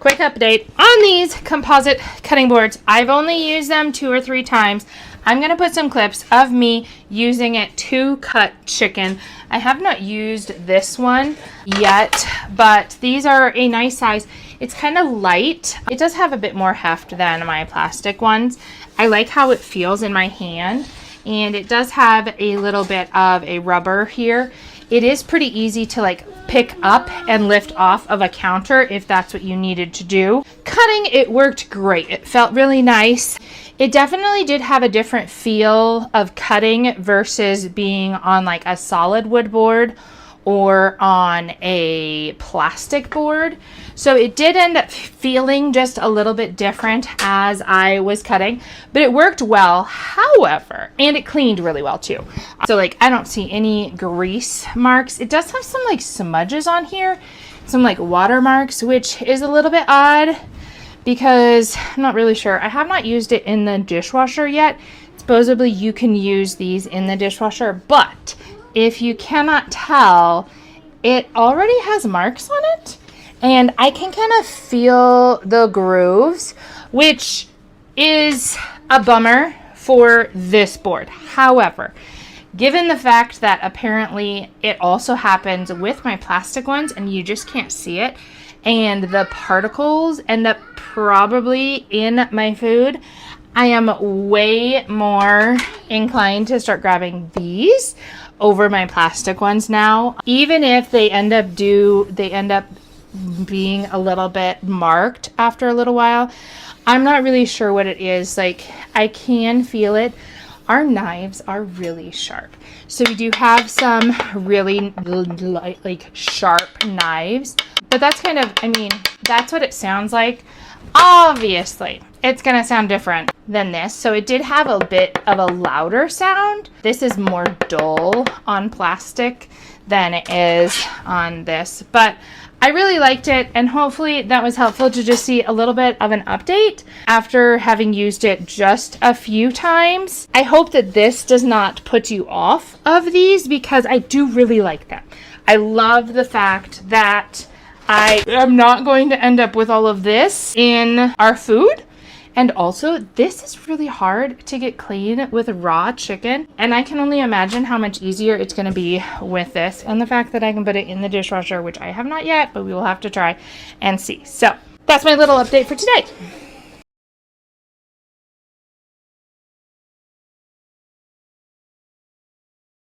quick update on these composite cutting boards. I've only used them 2 or 3 times. I'm going to put some clips of me using it to cut chicken. I have not used this one yet, but these are a nice size. It's kind of light. It does have a bit more heft than my plastic ones. I like how it feels in my hand, and it does have a little bit of a rubber here. It is pretty easy to like pick up and lift off of a counter if that's what you needed to do. Cutting, it worked great. It felt really nice. It definitely did have a different feel of cutting versus being on like a solid wood board or on a plastic board. So it did end up feeling just a little bit different as I was cutting, but it worked well. However, and it cleaned really well too. So like I don't see any grease marks. It does have some like smudges on here, some like watermarks, which is a little bit odd because I'm not really sure. I have not used it in the dishwasher yet. Supposedly you can use these in the dishwasher, but if you cannot tell, it already has marks on it. And I can kind of feel the grooves, which is a bummer for this board. However, given the fact that apparently it also happens with my plastic ones and you just can't see it, and the particles end up probably in my food, I am way more inclined to start grabbing these over my plastic ones now. Even if they end up being a little bit marked after a little while, I'm not really sure what it is. Like, I can feel it. Our knives are really sharp, so we do have some really like sharp knives, but that's kind of, I mean, that's what it sounds like. Obviously it's gonna sound different than this, so it did have a bit of a louder sound. This is more dull on plastic than it is on this, but I really liked it, and hopefully that was helpful to just see a little bit of an update after having used it just a few times. I hope that this does not put you off of these because I do really like them. I love the fact that I am not going to end up with all of this in our food. And also, this is really hard to get clean with raw chicken. And I can only imagine how much easier it's going to be with this. And the fact that I can put it in the dishwasher, which I have not yet, but we will have to try and see. So that's my little update for today.